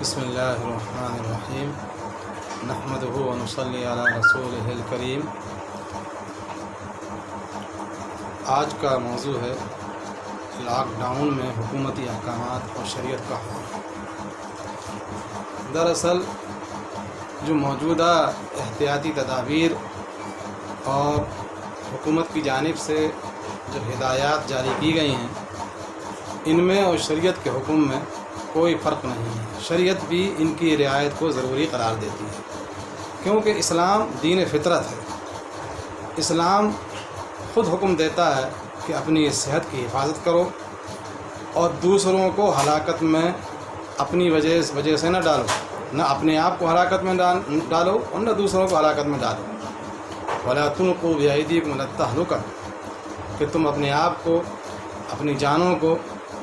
بسم اللہ الرحمن الرحیم نحمدہ و نصلی علی رسولہ الکریم۔ آج کا موضوع ہے لاک ڈاؤن میں حکومتی احکامات اور شریعت کا حکم۔ دراصل جو موجودہ احتیاطی تدابیر اور حکومت کی جانب سے جو ہدایات جاری کی گئی ہیں، ان میں اور شریعت کے حکم میں کوئی فرق نہیں ہے۔ شریعت بھی ان کی رعایت کو ضروری قرار دیتی ہے، کیونکہ اسلام دین فطرت ہے۔ اسلام خود حکم دیتا ہے کہ اپنی صحت کی حفاظت کرو اور دوسروں کو ہلاکت میں اپنی وجہ سے نہ ڈالو، نہ اپنے آپ کو ہلاکت میں ڈالو اور نہ دوسروں کو ہلاکت میں ڈالو۔ وَلَا تُلْقُوا بِأَيْدِيكُمْ إِلَى التَّهْلُكَةِ، کہ تم اپنے آپ کو، اپنی جانوں کو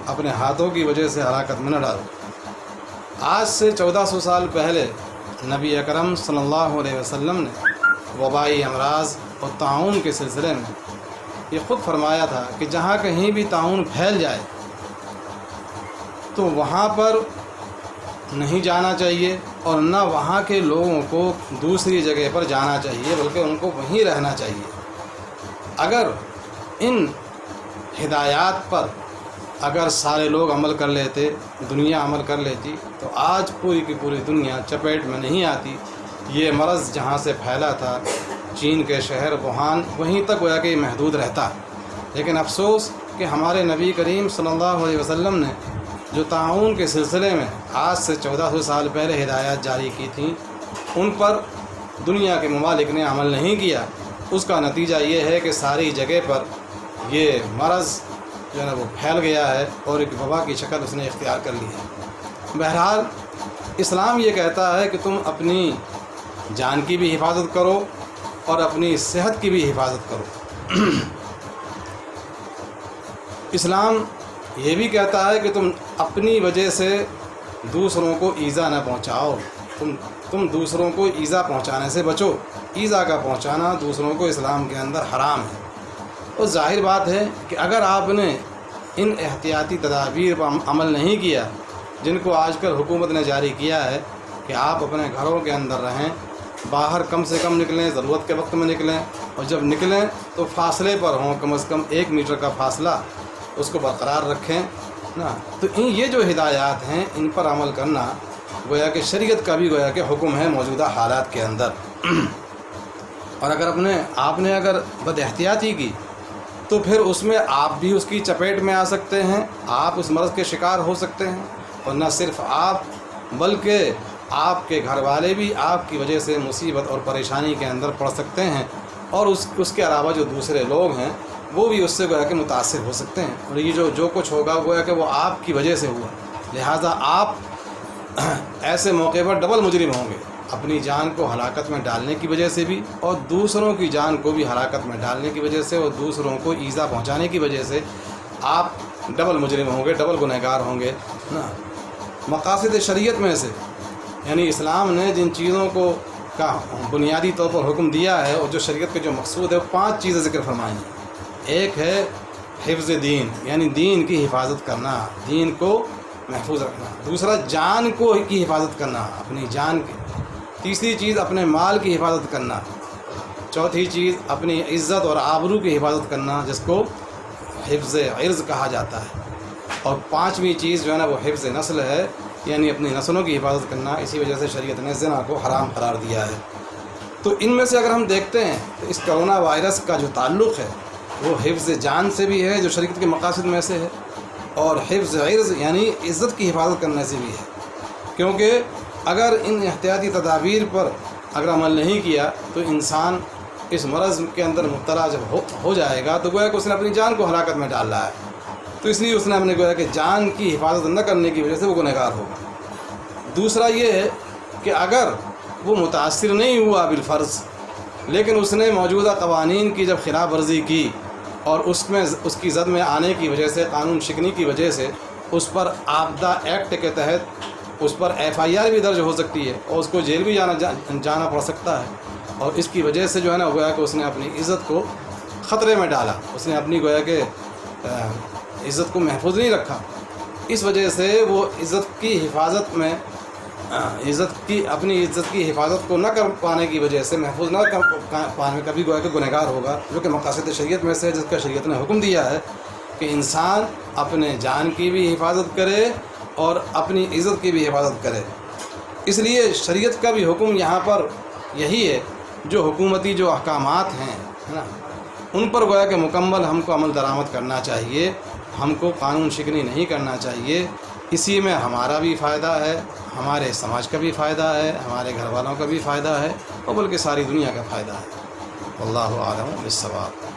اپنے ہاتھوں کی وجہ سے ہلاکت میں نہ ڈالو۔ آج سے 1400 سال پہلے نبی اکرم صلی اللہ علیہ وسلم نے وبائی امراض اور طاعون کے سلسلے میں یہ خود فرمایا تھا کہ جہاں کہیں بھی طاعون پھیل جائے تو وہاں پر نہیں جانا چاہیے اور نہ وہاں کے لوگوں کو دوسری جگہ پر جانا چاہیے، بلکہ ان کو وہیں رہنا چاہیے۔ اگر ان ہدایات پر اگر سارے لوگ عمل کر لیتے، دنیا عمل کر لیتی، تو آج پوری کی پوری دنیا چپیٹ میں نہیں آتی۔ یہ مرض جہاں سے پھیلا تھا، چین کے شہر ووہان، وہیں تک گویا کہ یہ محدود رہتا۔ لیکن افسوس کہ ہمارے نبی کریم صلی اللہ علیہ وسلم نے جو طاعون کے سلسلے میں آج سے 1400 سال پہلے ہدایات جاری کی تھیں، ان پر دنیا کے ممالک نے عمل نہیں کیا۔ اس کا نتیجہ یہ ہے کہ ساری جگہ پر یہ مرض جو ہے نا وہ پھیل گیا ہے اور ایک وبا کی شکل اس نے اختیار کر لی ہے۔ بہرحال اسلام یہ کہتا ہے کہ تم اپنی جان کی بھی حفاظت کرو اور اپنی صحت کی بھی حفاظت کرو۔ اسلام یہ بھی کہتا ہے کہ تم اپنی وجہ سے دوسروں کو ایذا نہ پہنچاؤ، تم دوسروں کو ایذا پہنچانے سے بچو۔ ایذا کا پہنچانا دوسروں کو اسلام کے اندر حرام ہے۔ اور ظاہر بات ہے کہ اگر آپ نے ان احتیاطی تدابیر پر عمل نہیں کیا جن کو آج کل حکومت نے جاری کیا ہے کہ آپ اپنے گھروں کے اندر رہیں، باہر کم سے کم نکلیں، ضرورت کے وقت میں نکلیں، اور جب نکلیں تو فاصلے پر ہوں، کم از کم 1 میٹر کا فاصلہ اس کو برقرار رکھیں نا، تو یہ جو ہدایات ہیں ان پر عمل کرنا گویا کہ شریعت کا بھی گویا کہ حکم ہے موجودہ حالات کے اندر۔ اور اگر آپ نے اگر بد احتیاطی کی تو پھر اس میں آپ بھی اس کی چپیٹ میں آ سکتے ہیں، آپ اس مرض کے شکار ہو سکتے ہیں، اور نہ صرف آپ بلکہ آپ کے گھر والے بھی آپ کی وجہ سے مصیبت اور پریشانی کے اندر پڑ سکتے ہیں، اور اس کے علاوہ جو دوسرے لوگ ہیں وہ بھی اس سے گویا کہ متاثر ہو سکتے ہیں، اور یہ جو کچھ ہوگا گویا کہ وہ آپ کی وجہ سے ہوا۔ لہٰذا آپ ایسے موقع پر ڈبل مجرم ہوں گے، اپنی جان کو ہلاکت میں ڈالنے کی وجہ سے بھی اور دوسروں کی جان کو بھی ہلاکت میں ڈالنے کی وجہ سے اور دوسروں کو ایذا پہنچانے کی وجہ سے آپ ڈبل مجرم ہوں گے، ڈبل گنہگار ہوں گے نا۔ مقاصد شریعت میں سے یعنی اسلام نے جن چیزوں کو کا بنیادی طور پر حکم دیا ہے اور جو شریعت کے جو مقصود ہے، 5 چیزیں ذکر فرمائی ہیں۔ ایک ہے حفظ دین، یعنی دین کی حفاظت کرنا، دین کو محفوظ رکھنا۔ دوسرا جان کی حفاظت کرنا، اپنی جان کی۔ تیسری چیز اپنے مال کی حفاظت کرنا۔ چوتھی چیز اپنی عزت اور آبرو کی حفاظت کرنا، جس کو حفظ عرض کہا جاتا ہے۔ اور 5ویں چیز جو ہے نا وہ حفظ نسل ہے، یعنی اپنی نسلوں کی حفاظت کرنا۔ اسی وجہ سے شریعت نے زنا کو حرام قرار دیا ہے۔ تو ان میں سے اگر ہم دیکھتے ہیں تو اس کرونا وائرس کا جو تعلق ہے وہ حفظ جان سے بھی ہے، جو شریعت کے مقاصد میں سے ہے، اور حفظ عرض یعنی عزت کی حفاظت کرنے سے بھی ہے، کیونکہ اگر ان احتیاطی تدابیر پر اگر عمل نہیں کیا تو انسان اس مرض کے اندر مبتلا جب ہو جائے گا تو گویا کہ اس نے اپنی جان کو ہلاکت میں ڈال رہا ہے، تو اس لیے اس نے اپنے گویا کہ جان کی حفاظت نہ کرنے کی وجہ سے وہ گنہگار ہوگا۔ دوسرا یہ ہے کہ اگر وہ متاثر نہیں ہوا بالفرض، لیکن اس نے موجودہ قوانین کی جب خلاف ورزی کی اور اس کی زد میں آنے کی وجہ سے، قانون شکنی کی وجہ سے اس پر آبدہ ایکٹ کے تحت اس پر FIR بھی درج ہو سکتی ہے اور اس کو جیل بھی جانا پڑ سکتا ہے، اور اس کی وجہ سے جو ہے نا گویا کہ اس نے اپنی عزت کو خطرے میں ڈالا، اس نے اپنی گویا کہ عزت کو محفوظ نہیں رکھا۔ اس وجہ سے وہ عزت کی حفاظت میں عزت کی اپنی عزت کی حفاظت کو نہ کر پانے کی وجہ سے، محفوظ نہ کر پانے میں کبھی گویا کہ گنہگار ہوگا، جو کہ مقاصد شریعت میں سے ہے، جس کا شریعت نے حکم دیا ہے کہ انسان اپنے جان کی بھی حفاظت کرے اور اپنی عزت کی بھی حفاظت کرے۔ اس لیے شریعت کا بھی حکم یہاں پر یہی ہے، جو حکومتی جو احکامات ہیں ہے نا، ان پر گویا کہ مکمل ہم کو عمل درآمد کرنا چاہیے، ہم کو قانون شکنی نہیں کرنا چاہیے۔ اسی میں ہمارا بھی فائدہ ہے، ہمارے سماج کا بھی فائدہ ہے، ہمارے گھر والوں کا بھی فائدہ ہے، اور بلکہ ساری دنیا کا فائدہ ہے۔ واللہ اعلم بالصواب۔